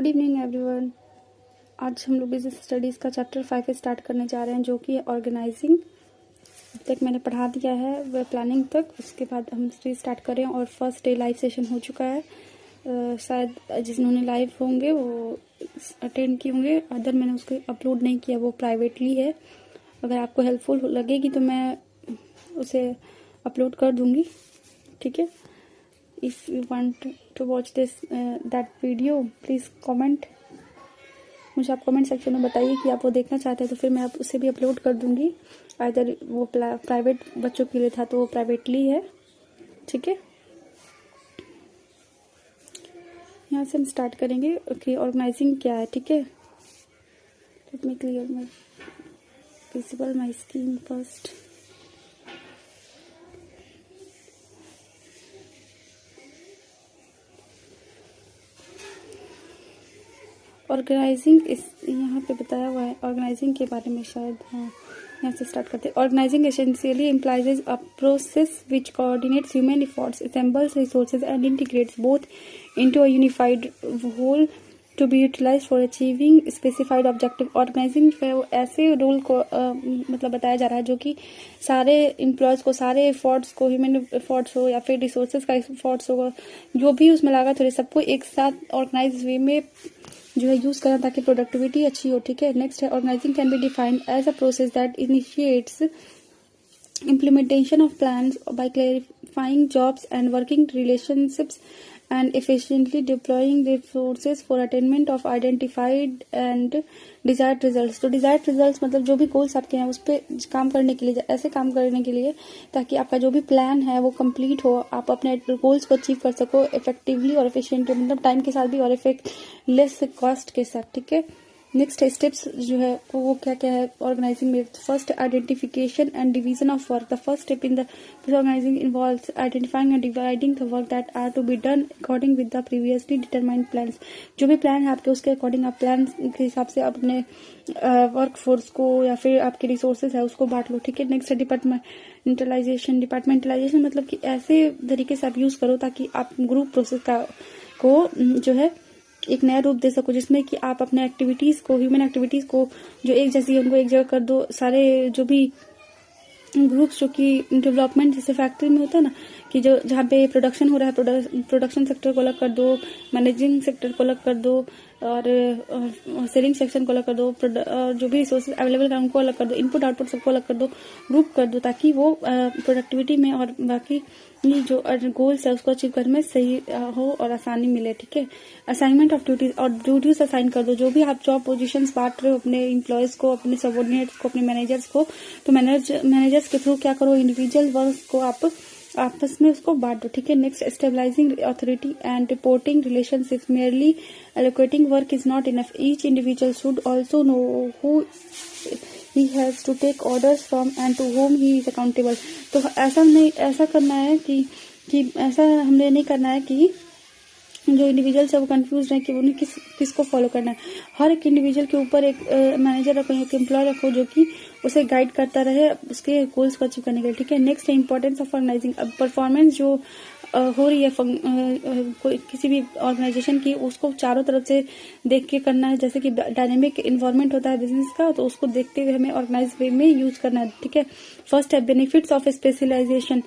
Good evening everyone. आज हम लोग बिजनेस स्टडीज़ का चैप्टर 5 स्टार्ट करने जा रहे हैं, जो कि ऑर्गेनाइजिंग। अब तक मैंने पढ़ा दिया है वह प्लानिंग तक, उसके बाद हम स्टार्ट करें। और फर्स्ट डे लाइव सेशन हो चुका है। शायद जिन्होंने लाइव होंगे वो अटेंड किए होंगे, अदर मैंने उसको अपलोड नहीं किया, वो प्राइवेटली है। अगर आपको हेल्पफुल लगेगी तो मैं उसे अपलोड कर दूँगी, ठीक है। If you want to watch this that video, please comment। मुझे आप कमेंट सेक्शन में बताइए कि आप वो देखना चाहते हैं, तो फिर मैं आप उसे भी अपलोड कर दूंगी। अगर वो प्राइवेट बच्चों के लिए था तो वो प्राइवेटली है, ठीक है। यहाँ से हम स्टार्ट करेंगे कि ऑर्गेनाइजिंग क्या है, ठीक है। Let me clear my visible my screen first. Organizing इस यहाँ पे बताया हुआ है ऑर्गेनाइजिंग के बारे में, शायद। हाँ, यहाँ से स्टार्ट करते हैं। Organizing essentially implies a process which coordinates human efforts, assembles resources and integrates both into a unified whole to be utilized for achieving specified objective. Organizing जो है वो ऐसे रोल को मतलब बताया जा रहा है जो कि सारे एम्प्लॉयज़ को, सारे एफर्ट्स को, ह्यूमन एफर्ट्स हो या फिर रिसोर्सेज का एफर्ट्स होगा, जो भी उसमें लागत हो रही, सबको एक साथ ऑर्गेनाइज वे में जो है यूज करना ताकि प्रोडक्टिविटी अच्छी हो, ठीक है। नेक्स्ट है organizing can be defined as a process that initiates implementation of plans by clarifying jobs and working relationships and efficiently deploying resources for attainment of identified and desired results। तो desired results मतलब जो भी goals आपके हैं उस पर काम करने के लिए, ऐसे काम करने के लिए ताकि आपका जो भी प्लान है वो कंप्लीट हो, आप अपने गोल्स को अचीव कर सको इफेक्टिवली और एफिशिएंटली, मतलब टाइम के साथ भी और लेस कॉस्ट के साथ, ठीक है। नेक्स्ट स्टेप्स जो है वो क्या क्या है ऑर्गेनाइजिंग में। First, identification and division of work. The first step in the organizing involves identifying and dividing the work that are to be done according with the previously determined plans. जो भी plan है आपके, उसके according आप plan के हिसाब से अपने वर्क फोर्स को या फिर आपके रिसोर्सेज है उसको बांट लो, ठीक है। नेक्स्ट है डिपार्टमेंटलाइजेशन। डिपार्टमेंटलाइजेशन मतलब कि ऐसे तरीके से आप यूज करो ताकि आप ग्रुप प्रोसेस को जो है एक नया रूप दे सको, जिसमें कि आप अपने एक्टिविटीज को, ह्यूमन एक्टिविटीज को जो एक जैसी उनको एक जगह कर दो। सारे जो भी ग्रुप्स जो कि डेवलपमेंट जैसे फैक्ट्री में होता है ना, कि जो जहाँ पे प्रोडक्शन हो रहा है, प्रोडक्शन सेक्टर को अलग कर दो, मैनेजिंग सेक्टर को अलग कर दो, और सेलिंग सेक्शन को अलग कर दो, और जो भी रिसोर्सेज अवेलेबल है उनको अलग कर दो, इनपुट आउटपुट सबको अलग कर दो, ग्रुप कर दो, ताकि वो प्रोडक्टिविटी में और बाकी जो गोल्स है उसको अचीव करने में सही हो और आसानी मिले, ठीक है। असाइनमेंट ऑफ ड्यूटीज, और ड्यूटीज असाइन कर दो। जो भी आप जॉब पोजीशंस बांट रहे हो अपने एम्प्लॉयज को, अपने सबऑर्डिनेट्स को, अपने मैनेजर्स को, तो मैनेजर्स के थ्रू क्या करो, इंडिविजुअल वर्क को आप आपस में उसको बांट दो, ठीक है। Next, stabilizing authority and reporting relationships. Merely allocating work is not enough, each individual should also know who he has to take orders from and to whom he is accountable। तो ऐसा करना है कि ऐसा हमने नहीं करना है कि जो इंडिविजुअल्स है वो कंफ्यूज रहे कि उन्हें किसको फॉलो करना है। हर एक इंडिविजुअल के ऊपर एक मैनेजर रखो, एक एम्प्लॉय रखो जो कि उसे गाइड करता रहे उसके गोल्स को अचीव करने के लिए, ठीक है। नेक्स्ट है इंपॉर्टेंस ऑफ ऑर्गेनाइजिंग। अब परफॉर्मेंस जो हो रही है कोई किसी भी ऑर्गेनाइजेशन की, उसको चारों तरफ से देख के करना है। जैसे कि डायनेमिक इन्वायरमेंट होता है बिजनेस का, तो उसको देखते हुए हमें ऑर्गेनाइज वे में यूज करना है, ठीक है। फर्स्ट है benefits of specialization.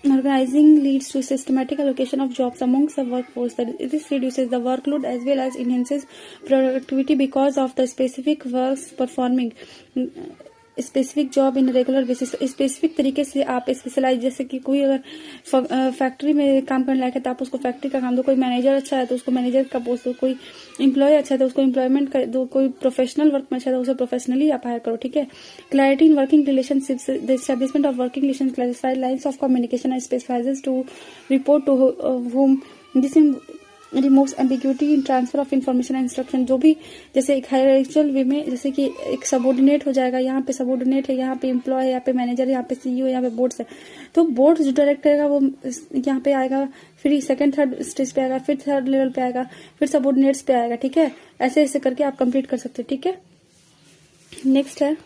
Organizing leads to systematic allocation of jobs amongst the workforce. This reduces the workload as well as enhances productivity because of the specific works performing specific job in regular basis. Specific तरीके से आप specialise, जैसे कि कोई अगर factory में काम करने लायक है तो आप उसको फैक्ट्री का काम दो, कोई मैनेजर अच्छा है तो उसको मैनेजर का पोस्ट दो, कोई एम्प्लॉय अच्छा है तो उसको एम्प्लॉयमेंट कर दो, कोई प्रोफेशनल वर्क में अच्छा है तो उसे प्रोफेशनली आप हायर करो, ठीक है। Clarity in working relationships. The establishment of working relation clarified lines of communication and specifies to report to whom. This removes ambiguity in transfer of information and instruction. जो भी जैसे एक हायरार्किकल वे में, जैसे कि एक सबऑर्डिनेट हो जाएगा, यहाँ पे सबऑर्डिनेट है, यहाँ पे एम्प्लॉय है, यहाँ पे मैनेजर है, यहाँ पे सीईओ, यहाँ पे बोर्ड्स है, तो बोर्ड जो डायरेक्ट करेगा वो यहाँ पे आएगा, फिर सेकंड थर्ड स्टेज पे आएगा, फिर थर्ड लेवल पे आएगा, फिर सबऑर्डिनेट्स पे आएगा, ठीक है। ऐसे ऐसे करके आप कंप्लीट कर सकते हैं, ठीक है। नेक्स्ट है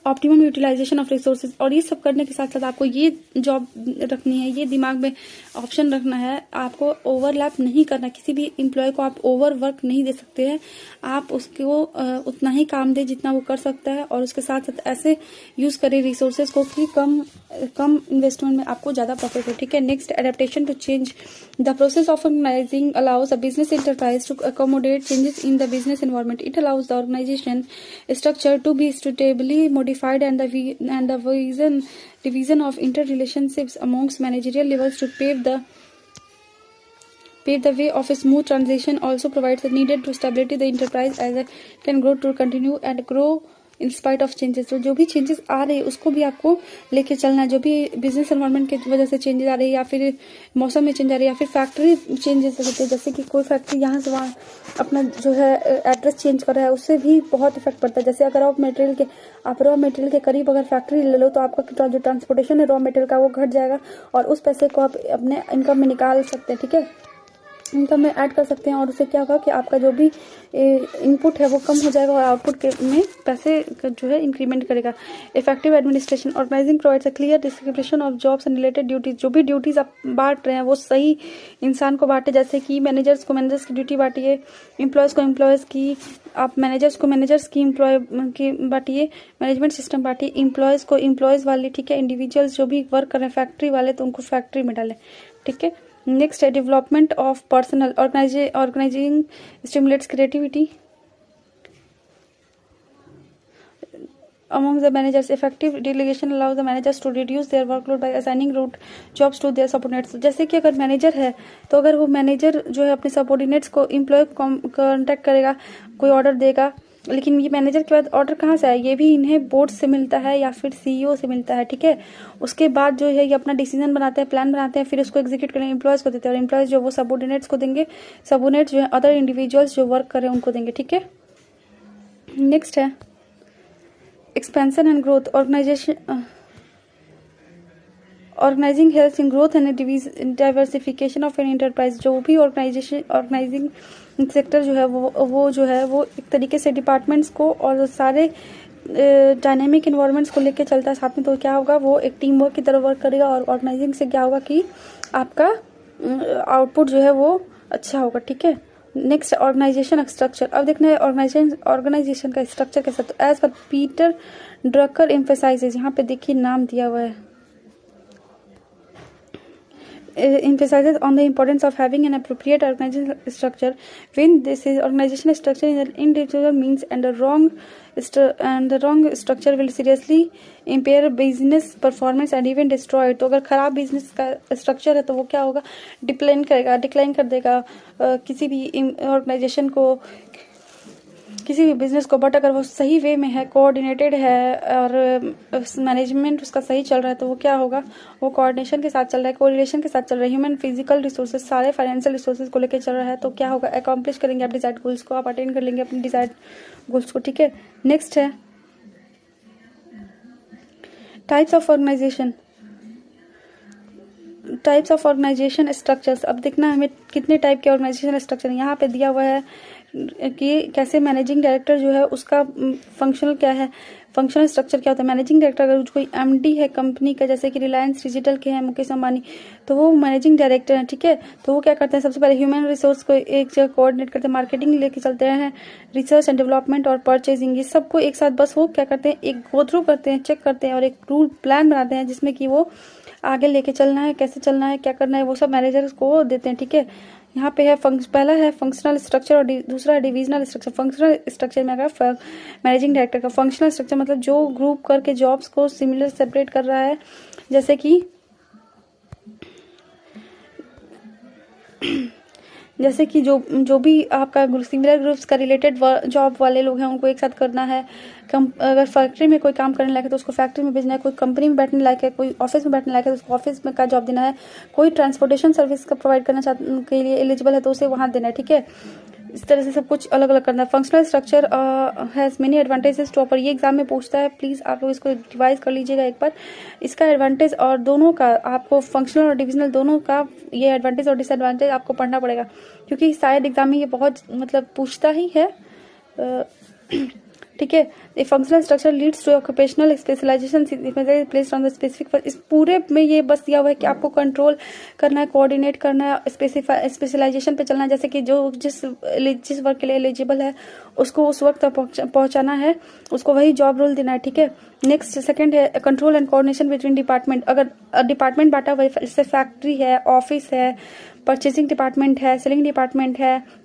ऑप्टिमम यूटिलाइजेशन ऑफ रिसोर्सेज। और ये सब करने के साथ साथ आपको ये जॉब रखनी है, ये दिमाग में ऑप्शन रखना है, आपको ओवरलैप नहीं करना, किसी भी एम्प्लॉय को आप ओवर वर्क नहीं दे सकते हैं। आप उसको उतना ही काम दे जितना वो कर सकता है, और उसके साथ साथ ऐसे यूज करें रिसोर्सेज को कि कम इन्वेस्टमेंट में आपको ज्यादा प्रॉफिट हो। ठीक है, next, adaptation to change. The process of organizing allows a business enterprise to accommodate changes in the business environment. It allows the organization structure to be suitably modified and the division of interrelationships amongst managerial levels to pave the way of a smooth transition. Also provides the needed to stability the enterprise as it can grow to continue and grow in spite of changes. तो जो भी changes आ रहे हैं उसको भी आपको लेके चलना है। जो भी बिजनेस एनवायरनमेंट की वजह से चेंजेस आ रही है, या फिर मौसम में चेंज आ रही है, या फिर फैक्ट्री चेंजेस होते हैं, जैसे कि कोई फैक्ट्री यहाँ से वहाँ अपना जो है एड्रेस चेंज कर रहा है, उससे भी बहुत इफेक्ट पड़ता है। जैसे अगर आप रॉ मटेरियल के करीब अगर फैक्ट्री ले लो तो आपका जो ट्रांसपोर्टेशन है रॉ मटेरियल का वो घट जाएगा, और उस पैसे को आप अपने इनकम में निकाल सकते हैं। ठीक है, इनकम में ऐड कर सकते हैं, और उससे क्या होगा कि आपका जो भी इनपुट है वो कम हो जाएगा और आउटपुट में पैसे जो है इंक्रीमेंट करेगा। Effective administration. Organizing provides a clear description of jobs and related duties. जो भी ड्यूटीज आप बांट रहे हैं वो सही इंसान को बांटे, जैसे कि मैनेजर्स को मैनेजर्स की ड्यूटी बांटिए, एम्प्लॉयज़ को एम्प्लॉयज़ की, आप मैनेजर्स को मैनेजर्स की एम्प्लॉय की बांटिए, मैनेजमेंट सिस्टम बांटिए, एम्प्लॉयज़ को एम्प्लॉयज़ वाले, ठीक है, इंडिविजुअल्स जो भी वर्क कर रहे हैं फैक्ट्री वाले तो उनको फैक्ट्री में डालें। ठीक है, नेक्स्ट है development of personal. Organizing stimulates creativity among the managers. Effective delegation allows the managers to reduce their workload by assigning root jobs to their subordinates. जैसे कि अगर मैनेजर है तो अगर वो मैनेजर जो है अपने सबॉर्डिनेट्स को एम्प्लॉय कॉन्टेक्ट करेगा, कोई ऑर्डर देगा, लेकिन ये मैनेजर के बाद ऑर्डर कहाँ से आए, ये भी इन्हें बोर्ड से मिलता है या फिर सीईओ से मिलता है। ठीक है, उसके बाद जो है ये अपना डिसीजन बनाते हैं, प्लान बनाते हैं, फिर उसको एग्जीक्यूट करेंगे, एम्प्लॉयज़ को देते हैं, और एम्प्लॉयज़ जो वो सबॉर्डिनेट्स को देंगे, सबॉर्डिनेट्स जो है अदर इंडिविजुअल्स जो वर्क कर रहे हैं उनको देंगे। ठीक है, नेक्स्ट है expansion and growth. Organizing helps in growth and diversification of an enterprise. जो भी ऑर्गेनाइजिंग सेक्टर जो है वो एक तरीके से डिपार्टमेंट्स को और सारे डायनेमिक इन्वायरमेंट्स को लेके चलता है साथ में, तो क्या होगा, वो एक टीम वर्क की तरह वर्क करेगा, और ऑर्गेनाइजिंग से क्या होगा कि आपका आउटपुट जो है वो अच्छा होगा। ठीक है, नेक्स्ट ऑर्गेनाइजेशन स्ट्रक्चर। अब देखना है ऑर्गेनाइजेशन का स्ट्रक्चर कैसा। तो as per Peter Drucker emphasises, यहाँ पे देखिए नाम दिया हुआ है, emphasizes on the importance of having an appropriate organizational structure. When this is organizational structure is an individual means and the wrong structure will seriously impair business performance and even destroy it. तो अगर खराब business का structure है तो वो क्या होगा, decline कर देगा किसी भी ऑर्गेनाइजेशन को, किसी भी बिजनेस को। बट अगर वो सही वे में है, कोऑर्डिनेटेड है, और मैनेजमेंट उसका सही चल रहा है, तो वो क्या होगा, वो कोऑर्डिनेशन के साथ चल रहा है, कोरिलेशन के साथ चल रहा है, ह्यूमन फिजिकल रिसोर्सेज सारे फाइनेंशियल रिसोर्सेज को लेकर चल रहा है, तो क्या होगा, अकॉम्प्लिश करेंगे आप डिजायर्ड गोल्स को, आप अटेंड कर लेंगे अपने डिजायर्ड गोल्स को। ठीक है, नेक्स्ट है टाइप्स ऑफ ऑर्गेनाइजेशन स्ट्रक्चर्स। अब देखना है हमें कितने टाइप के ऑर्गेनाइजेशन स्ट्रक्चर यहाँ पे दिया हुआ है कि कैसे मैनेजिंग डायरेक्टर जो है उसका फंक्शनल क्या है, फंक्शनल स्ट्रक्चर क्या होता है। मैनेजिंग डायरेक्टर अगर कोई एमडी है कंपनी का, जैसे कि रिलायंस डिजिटल के हैं मुकेश अंबानी, तो वो मैनेजिंग डायरेक्टर हैं। ठीक है, तो वो क्या करते हैं, सबसे पहले ह्यूमन रिसोर्स को एक जगह कोऑर्डिनेट करते हैं, मार्केटिंग लेके चलते हैं, रिसर्च एंड डेवलपमेंट और परचेजिंग, ये सबको एक साथ बस वो क्या करते हैं, एक गो थ्रू करते हैं, चेक करते हैं, और एक रूल प्लान बनाते हैं जिसमें कि वो आगे लेके चलना है, कैसे चलना है, क्या करना है, वो सब मैनेजर्स को देते हैं। ठीक है, यहाँ पे है पहला है फंक्शनल स्ट्रक्चर और दूसरा है डिविजनल स्ट्रक्चर। फंक्शनल स्ट्रक्चर में अगर मैनेजिंग डायरेक्टर का फंक्शनल स्ट्रक्चर मतलब जो ग्रुप करके जॉब्स को सिमिलर सेपरेट कर रहा है, जैसे कि जो भी आपका सिमिलर ग्रुप्स का रिलेटेड जॉब वाले लोग हैं उनको एक साथ करना है। अगर फैक्ट्री में कोई काम करने लायक है तो उसको फैक्ट्री में भेजना है, कोई कंपनी में बैठने लायक है, कोई ऑफिस में बैठने लायक है तो उसको ऑफिस में का जॉब देना है, कोई ट्रांसपोर्टेशन सर्विस का प्रोवाइड करना के लिए एलिजिबल है तो उसे वहां देना है। ठीक है, इस तरह से सब कुछ अलग अलग करना है। Functional structure has many advantages to offer. ये एग्जाम में पूछता है, प्लीज आप लोग इसको रिवाइज कर लीजिएगा एक बार। इसका एडवांटेज और दोनों का आपको, फंक्शनल और डिविजनल दोनों का ये एडवांटेज और डिसएडवांटेज आपको पढ़ना पड़ेगा, क्योंकि शायद एग्जाम में ये बहुत मतलब पूछता ही है। ठीक है। A functional structure leads to occupational specialisation placed on the specific. इस पूरे में ये बस दिया हुआ है कि आपको कंट्रोल करना है, कोऑर्डिनेट करना है, स्पेशलाइजेशन पे चलना है, जैसे कि जो जिस वर्क के लिए एलिजिबल है उसको उस वक्त तक पहुंचाना है, उसको वही जॉब रोल देना है, ठीक है। नेक्स्ट सेकंड है control and coordination between department. अगर डिपार्टमेंट बांटा हुआ है, जैसे फैक्ट्री है, ऑफिस है, परचेसिंग डिपार्टमेंट है, सेलिंग डिपार्टमेंट है,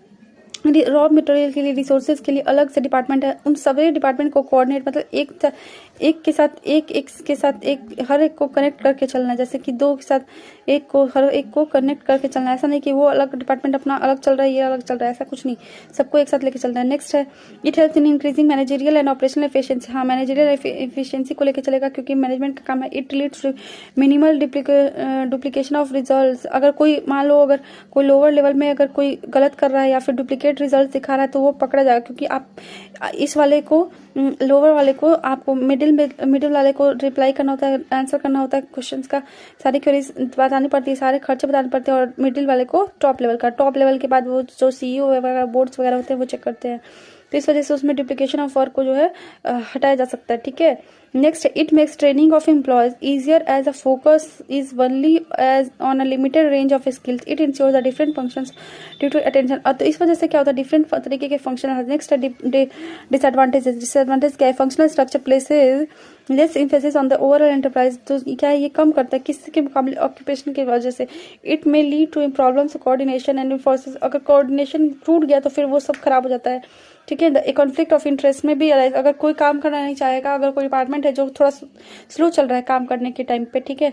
रॉ मटेरियल के लिए, रिसोर्सेज के लिए अलग से डिपार्टमेंट है, उन सभी डिपार्टमेंट को कोऑर्डिनेट मतलब एक के साथ एक हर एक को कनेक्ट करके चलना है, जैसे कि दो के साथ एक को हर एक को कनेक्ट करके चलना है। ऐसा नहीं कि वो अलग डिपार्टमेंट अपना अलग चल रहा है, ये अलग चल रहा है, ऐसा कुछ नहीं, सबको एक साथ लेके चलना है। नेक्स्ट है it helps in increasing managerial and operational efficiency. हाँ, मैनेजरियल एफिशिएंसी को लेकर चलेगा क्योंकि मैनेजमेंट का काम है। It leads to minimal duplication of results. अगर कोई मान लो अगर कोई लोअर लेवल में अगर कोई गलत कर रहा है या फिर डुप्लीकेट रिजल्ट दिखा रहा है तो वो पकड़ा जाएगा, क्योंकि आप इस वाले को लोअर वाले को आपको मिडिल वाले को रिप्लाई करना होता है, आंसर करना होता है क्वेश्चंस का, सारी क्वेरीज बतानी पड़ती है, सारे खर्चे बताने पड़ते हैं, और मिडिल वाले को टॉप लेवल के बाद वो जो सीईओ वगैरह बोर्ड्स वगैरह होते हैं वो चेक करते हैं। तो इस वजह से उसमें डुप्लीकेशन ऑफ वर्क को जो है हटाया जा सकता है, ठीक है। Next, it makes training of employees easier as a focus is only as on a limited range of skills. It ensures the different functions due to attention. तो इस वजह से क्या होता है, डिफरेंट तरीके के फंक्शन। नेक्स्ट डिसएडवांटेज क्या है, functional structure places less emphasis on the overall enterprise. तो क्या है, ये कम करता है किसके मुकाबले, ऑक्यूपेशन की वजह से। It may lead to problems coordination and forces. अगर कोऑर्डिनेशन टूट गया तो फिर वो सब खराब हो जाता है, ठीक है। कॉन्फ्लिक्ट ऑफ इंटरेस्ट में भी अगर कोई काम करना नहीं चाहेगा, अगर कोई डिपार्टमेंट है जो थोड़ा स्लो चल रहा है काम करने के टाइम पे, ठीक है,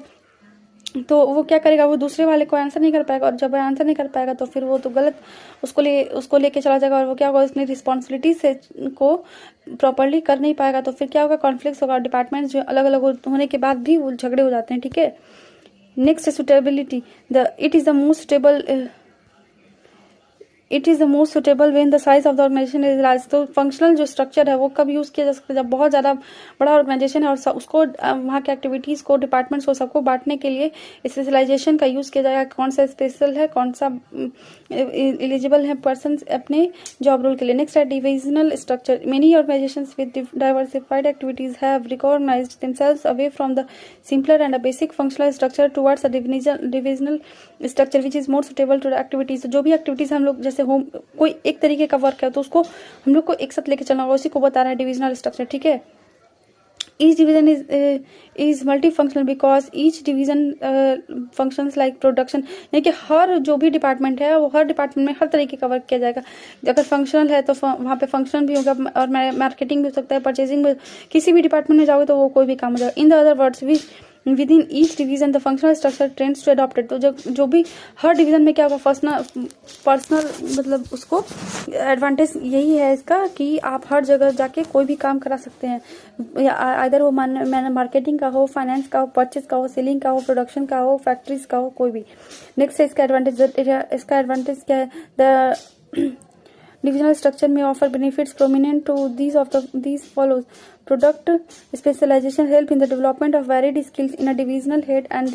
तो वो क्या करेगा, वो दूसरे वाले को आंसर नहीं कर पाएगा, और जब आंसर नहीं कर पाएगा तो फिर वो तो गलत उसको लेके चला जाएगा, और वो क्या होगा, उसने रिस्पॉन्सिबिलिटी से को प्रॉपरली कर नहीं पाएगा, तो फिर क्या होगा, कॉन्फ्लिक्ट होगा। डिपार्टमेंट जो अलग अलग होने के बाद भी वो झगड़े हो जाते हैं, ठीक है। Next suitability, it is the most suitable when the size of the organization is large. तो फंक्शनल जो स्ट्रक्चर है वो कब यूज किया जा सकता है, जब बहुत ज्यादा बड़ा ऑर्गेनाइजेशन है और उसको वहाँ के एक्टिविटीज को, डिपार्टमेंट्स को सबको बांटने के लिए स्पेशलाइजेशन का यूज किया जाएगा। कौन सा स्पेशल है, कौन सा एलिजिबल है पर्सन अपने जॉब रोल के लिए। नेक्स्ट है divisional structure. Many organizations with diversified activities have recognized themselves away from the simpler and basic functional structure towards divisional structure which is more suitable to the activities. जो भी activities हम लोग जैसे home कोई एक तरीके का वर्क है तो उसको हम लोग को एक साथ लेके चलना होगा, उसी को बता रहा है डिविजनल स्ट्रक्चर, ठीक है। Each division is multifunctional because each division functions like production। यानी कि हर जो भी डिपार्टमेंट है वो हर डिपार्टमेंट में हर तरीके का वर्क किया जाएगा। अगर फंक्शनल है तो वहाँ पे फंक्शन भी होगा, और मार्केटिंग भी हो सकता है, परचेजिंग भी। किसी भी डिपार्टमेंट में जाओगे तो वो कोई भी काम हो जाएगा। इन द अदर वर्ड्स भी within each division the functional structure tends to adopted. तो जो भी हर डिवीजन में क्या होगा, पर्सनल मतलब उसको एडवांटेज यही है इसका कि आप हर जगह जाके कोई भी काम करा सकते हैं, इधर वो मार्केटिंग का हो, फाइनेंस का हो, परचेज का हो, सेलिंग का हो, प्रोडक्शन का हो, फैक्ट्रीज का हो, कोई भी। नेक्स्ट है इसका एडवांटेज क्या है, the divisional structure may offer benefits prominent to these follows. Product specialization help in the development of varied skills in a divisional head, and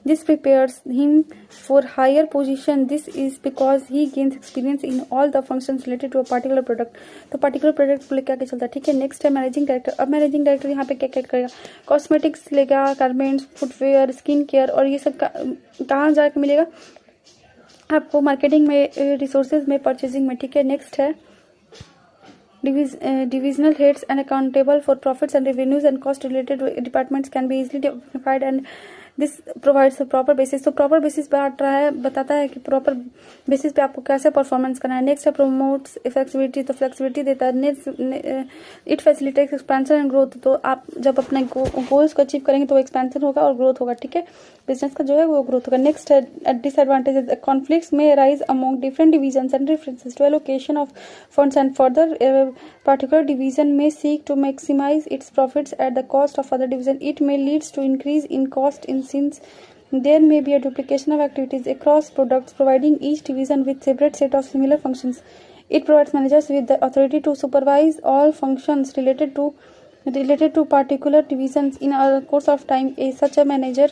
this prepares him for higher position. This is because he gains experience in all the functions related to a particular product. तो particular product को लेकर आगे चलता है, ठीक है। Next है managing director. अब मैनेजिंग डायरेक्टर यहाँ पे क्या क्या करेगा, कॉस्मेटिक्स लेगा, गारमेंट्स, फुटवेयर, स्किन केयर, और ये सब कहाँ जाकर मिलेगा आपको, मार्केटिंग में, रिसोर्सेज में, परचेजिंग में, ठीक है। नेक्स्ट है divisional heads and accountable for profits and revenues and cost related departments can be easily identified and this provides a proper basis। तो प्रॉपर बेसिस पे बांट रहा है, बताता है कि प्रॉपर बेसिस पे आपको कैसे परफॉर्मेंस करना है। नेक्स्ट है प्रोमोट्स फ्लेक्सिबिलिटी। तो फ्लेक्सिबिलिटी देता है। It facilitates expansion and growth. तो आप जब अपने गोल्स को अचीव करेंगे तो एक्सपेंशन होगा और ग्रोथ होगा, ठीक है, बिजनेस का जो है वो ग्रोथ होगा। नेक्स्ट है disadvantages. Conflicts may arise among different divisions and references to allocation of funds and further particular division may seek to maximize its profits at the cost of other division. It may leads to increase in cost since there may be a duplication of activities across products, providing each division with separate set of similar functions. It provides managers with the authority to supervise all functions related to particular divisions. In a course of time, such a manager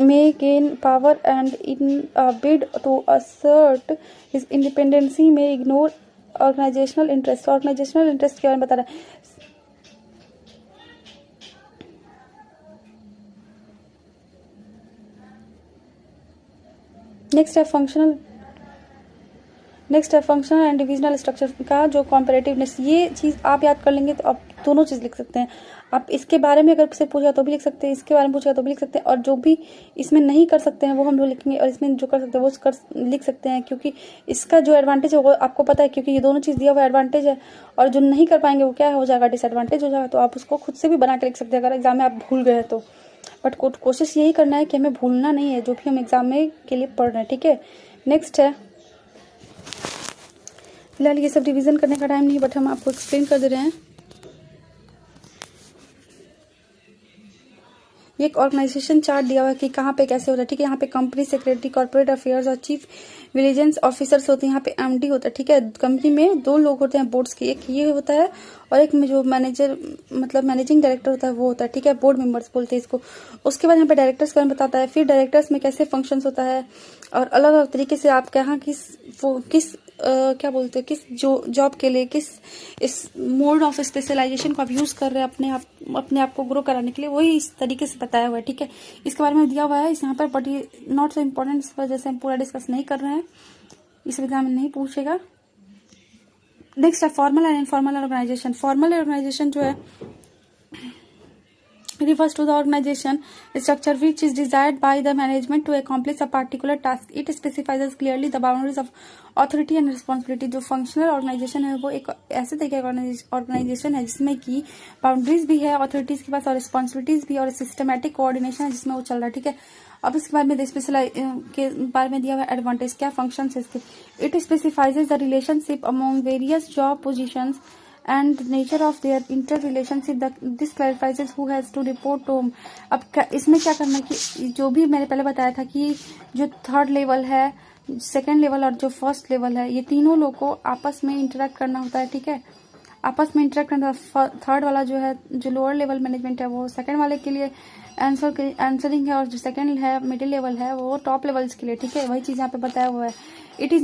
may gain power and in a bid to assert his independence may ignore organizational interest, organizational interest के बारे में बता रहा है। Next है functional and divisional structure का जो कॉम्पेरेटिवनेस, ये चीज़ आप याद कर लेंगे तो आप दोनों चीज़ लिख सकते हैं। आप इसके बारे में अगर से पूछा तो भी लिख सकते हैं, इसके बारे में पूछा तो भी लिख सकते हैं, और जो भी इसमें नहीं कर सकते हैं वो हम लोग लिखेंगे, और इसमें जो कर सकते हैं वो लिख सकते हैं, क्योंकि इसका जो एडवांटेज है वो आपको पता है, क्योंकि ये दोनों चीज़ दिया हुआ एडवांटेज है, और जो नहीं कर पाएंगे वो क्या हो जाएगा, डिसएडवांटेज हो जाएगा। तो आप उसको खुद से भी बना के लिख सकते हैं अगर एग्जाम में आप भूल गए तो। बट कोशिश यही करना है कि हमें भूलना नहीं है जो भी हम एग्जाम में के लिए पढ़ रहे हैं, ठीक है। नेक्स्ट है, फिलहाल ये सब रिवीजन करने का टाइम नहीं, बट हम आपको एक्सप्लेन कर दे रहे हैं। ये एक ऑर्गेनाइजेशन चार्ट दिया हुआ है कि कहाँ पे कैसे होता है, ठीक है। यहाँ पे कंपनी सेक्रेटरी, कॉर्पोरेट अफेयर्स और चीफ विजिलेंस ऑफिसर्स होते हैं। यहाँ पे एमडी होता है, ठीक है। कंपनी में 2 लोग होते हैं बोर्ड्स के, एक ये होता है और एक में जो मैनेजर मतलब मैनेजिंग डायरेक्टर होता है वो होता है, ठीक है। बोर्ड मेंबर्स बोलते हैं इसको। उसके बाद यहाँ पे डायरेक्टर्स के बारे में बताता है, फिर डायरेक्टर्स में कैसे फंक्शंस होता है और अलग अलग तरीके से आप कहाँ किस क्या बोलते हैं, किस जो जॉब के लिए किस इस मोड ऑफ स्पेशलाइजेशन को आप यूज़ कर रहे हैं अपने आप को ग्रो कराने के लिए, वही इस तरीके से बताया हुआ है, ठीक है। इसके बारे में दिया हुआ है इस यहाँ पर, बट ये नॉट सो इम्पोर्टेंट, इस वजह से हम पूरा डिस्कस नहीं कर रहे हैं, इस एग्जाम में नहीं पूछेगा। नेक्स्ट है formal and informal organization. Formal organization जो है refers to the organization structure which is desired by the management to accomplish a particular task. It specifies clearly the boundaries of authority and responsibility. जो functional organisation है वो एक ऐसे तरीके का organisation है जिसमें कि बाउंड्रीज भी है ऑथोरिटीज के पास और रिस्पॉन्सिबिलिटीज भी और सिस्टमैटिक कोऑर्डिनेशन है जिसमें वो चल रहा है, ठीक है। अब इसके बारे में स्पेशलाइज के बारे में दिया हुआ एडवांटेज, क्या फंक्शन है इसके। It specifies the relationship among various job positions and nature of their interrelationship, this clarifies who has to report to whom. अब इसमें क्या करना है कि जो भी मैंने पहले बताया था कि जो 3rd लेवल है, 2nd लेवल और जो 1st लेवल है, ये तीनों लोग को आपस में इंटरेक्ट करना होता है, ठीक है। आपस में इंटरेक्ट करना। 3rd वाला जो है जो लोअर लेवल मैनेजमेंट है वो 2nd वाले के लिए आंसरिंग है, और जो 2nd है मिडिल लेवल है वो टॉप लेवल्स के लिए, ठीक है। वही चीज़ यहाँ पे बताया हुआ है। It is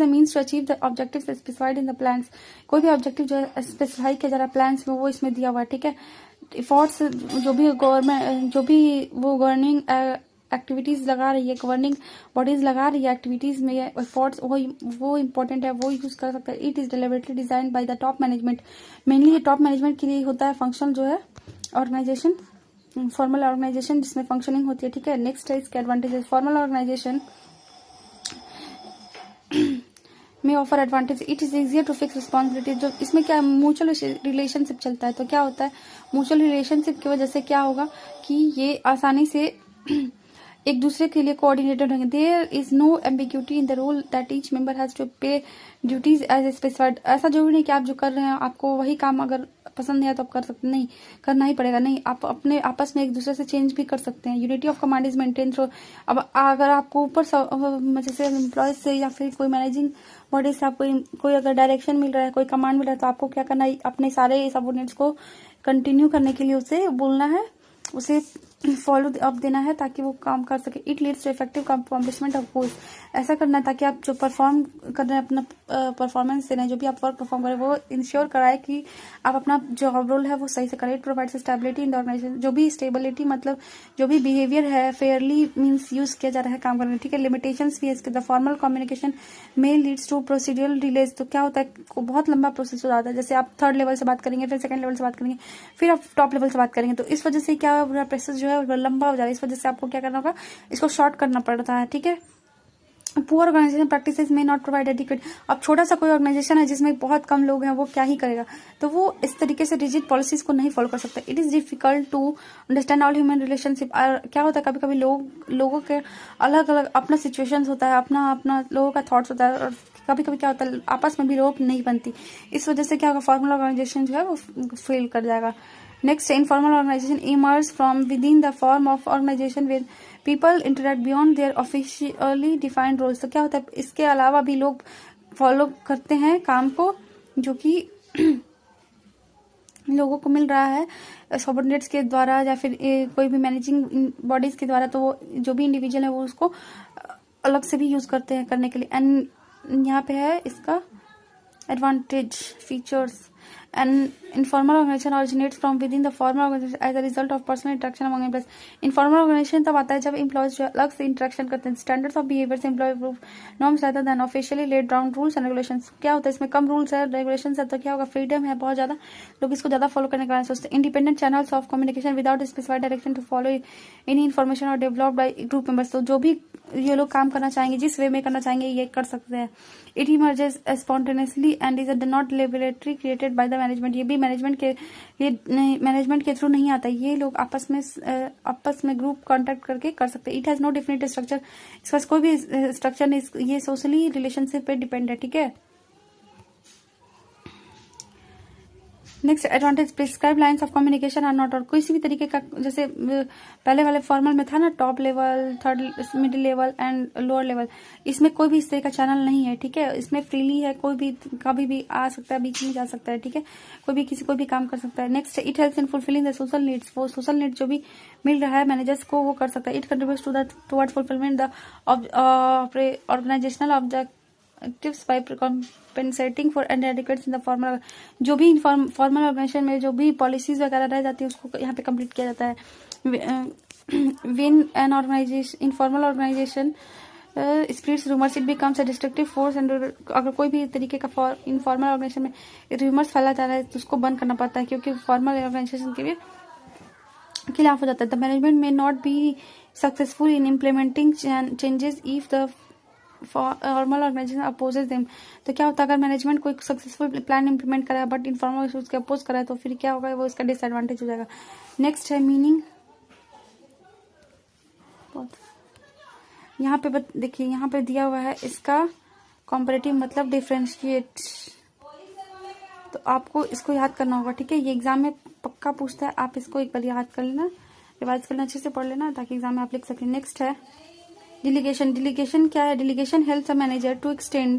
a means to achieve the objective specified in the plans. कोई भी ऑब्जेक्टिव जो है स्पेसिफाई किया जा रहा है प्लान्स में वो इसमें दिया हुआ है, ठीक है। एफर्ट्स जो भी वो गवर्निंग एक्टिविटीज लगा रही है, गवर्निंग बॉडीज लगा रही है एक्टिविटीज में एफर्ट्स, वो इंपॉर्टेंट है, वो यूज कर सकता है। It is deliberately design by the top management. Mainly ये टॉप मैनेजमेंट के लिए होता है फंक्शन जो है ऑर्गेनाइजेशन, फॉर्मल ऑर्गेनाइजेशन जिसमें फंक्शनिंग होती है, ठीक है। नेक्स्ट है इसके advantages. Formal organization may offer advantage, it is easier to fix responsibility. जो इसमें क्या म्यूचुअल रिलेशनशिप चलता है, तो क्या होता है म्यूचुअल रिलेशनशिप की वजह से क्या होगा कि ये आसानी से एक दूसरे के लिए कोऑर्डिनेटेड होंगे। There is no ambiguity in the rule that each member has to pay duties as specified. ऐसा जरूरी नहीं कि आप जो कर रहे हैं आपको वही काम अगर पसंद नहीं है तो आप कर सकते, नहीं करना ही पड़ेगा, नहीं आप अपने आपस में एक दूसरे से चेंज भी कर सकते हैं। Unity of command is maintain through. अब अगर आपको ऊपर जैसे एम्प्लॉयज से या फिर कोई मैनेजिंग बॉडी से आपको कोई अगर डायरेक्शन मिल रहा है, कोई कमांड मिल रहा है, तो आपको क्या करना है, अपने सारे सबऑर्डिनेट्स को कंटिन्यू करने के लिए उसे बोलना है, उसे फॉलो अप देना है ताकि वो काम कर सके। It leads to effective accomplishment of goals. ऐसा करना है ताकि आप जो परफॉर्म कर रहे हैं अपना परफॉर्मेंस देना है, जो भी आप वर्क परफॉर्म कर रहे हैं वो इंश्योर कराए कि आप अपना जो रोल है वो सही से करें। It provides stability in the organization. जो भी स्टेबिलिटी मतलब जो भी बिहेवियर है फेयरली मीन्स यूज किया जा रहा है काम करने, ठीक है। लिमिटेशंस भी है इसके। द फॉर्मल कम्युनिकेशन में लीड्स टू प्रोसीड्यूरल डिलेज। तो क्या होता है बहुत लंबा प्रोसेस हो जाता है, जैसे आप 3rd लेवल से बात करेंगे, फिर 2nd लेवल से बात करेंगे, फिर आप टॉप लेवल से बात करेंगे, तो इस वजह से क्या प्रोसेस जो है लंबा हो जा रहा है। इस वजह से आपको क्या करना होगा, इसको शॉर्ट करना पड़ता है, ठीक है। पुअर ऑर्गेनाइजेशन प्रैक्टिसेस में नॉट प्रोवाइड एडिक्वेट। अब छोटा सा कोई ऑर्गेनाइजेशन है जिसमें बहुत कम लोग हैं, वो क्या ही करेगा, तो वो इस तरीके से रिजिड पॉलिसीज को नहीं फॉलो कर सकता। It is difficult to understand all human relationship. क्या होता है कभी कभी लोगों के अलग अलग अपना सिचुएशंस होता है, अपना लोगों का थॉट्स होता है, और कभी कभी क्या होता है आपस में भी रोप नहीं बनती। इस वजह से क्या होगा, फॉर्मल ऑर्गेनाइजेशन जो है वो फेल कर जाएगा। Next, informal organization emerge from within the form of organization with people interact beyond their officially defined roles. तो क्या होता है इसके अलावा भी लोग फॉलो करते हैं काम को जो कि लोगों को मिल रहा है सबऑर्डिनेट्स के द्वारा या फिर कोई भी मैनेजिंग बॉडीज के द्वारा, तो वो जो भी इंडिविजुअल है वो उसको अलग से भी यूज करते हैं करने के लिए। एंड यहाँ पे है इसका advantage features. And informal organization originates from within the formal organization as a result of personal interaction among employees. Informal organization तब आता है जब एम्प्लॉयज जो अलग से इंटरेक्शन करते हैं। स्टैंडर्ड्स ऑफ बिहेवियर से employ proof norms rather than officially laid down rules and regulations. क्या होता है इसमें कम रूल्स है रेगुलेशन है तो क्या होगा फ्रीडम है बहुत ज्यादा, लोग इसको ज्यादा फॉलो करने का सोचते हैं। Independent channels of communication without specified direction to follow any information are developed by group members. तो जो भी ये लोग काम करना चाहेंगे जिस वे में करना चाहेंगे ये कर सकते हैं। It emerges spontaneously and is not laboratory created by the management. ये भी मैनेजमेंट के थ्रू नहीं आता, ये लोग आपस में ग्रुप कॉन्टेक्ट करके कर सकते हैं। It has no definite structure, इसका कोई भी स्ट्रक्चर नहीं, ये सोशली रिलेशनशिप पे डिपेंड है, ठीक है। Next advantage, prescribe lines of communication are not, और किसी भी तरीके का जैसे पहले वाले फॉर्मल में था ना top level, third middle level and lower level, इसमें कोई भी इस तरह का चैनल नहीं है, ठीक है। इसमें फ्रीली है, कोई भी कभी भी आ सकता है, बीच में जा सकता है, ठीक है। कोई भी किसी कोई भी काम कर सकता है। Next, it helps in fulfilling the social needs, वो सोशल नीड जो भी मिल रहा है मैनेजर्स को वो कर सकता है। It contributes toward fulfilment the organizational objectives by compensating for inadequacies in the formal। जो भी फॉर्मल ऑर्गेनाइजेशन में जो भी पॉलिसीज वगैरह रह जाती है उसको यहाँ पे कंप्लीट किया जाता है। When an organization informal organization spreads rumours it becomes a destructive force and अगर कोई भी तरीके का इनफॉर्मल ऑर्गेनाइजेशन में रूमर्स फैला जा रहा है तो उसको बंद करना पड़ता है क्योंकि फॉर्मल ऑर्गेनाइजेशन के भी खिलाफ हो जाता है। The management may not be successful in implementing changes if the formal organization opposes them. तो क्या होता है अगर मैनेजमेंट कोई सक्सेसफुल प्लान इंप्लीमेंट करा है बट इनफॉर्मल उसके अपोज करा है तो फिर क्या होगा, वो इसका डिसएडवांटेज हो जाएगा। नेक्स्ट है मीनिंग। यहाँ पे देखिए यहाँ पे दिया हुआ है इसका कॉम्परेटिव मतलब डिफरेंशिएट, तो आपको इसको याद करना होगा, ठीक है। ये एग्जाम में पक्का पूछता है, आप इसको एक बार याद कर लेना, रिवाइज करना, अच्छे से पढ़ लेना ताकि एग्जाम में आप लिख सकें। नेक्स्ट है डिलीगेशन। डिलीगेशन क्या है? Delegation helps a manager to extend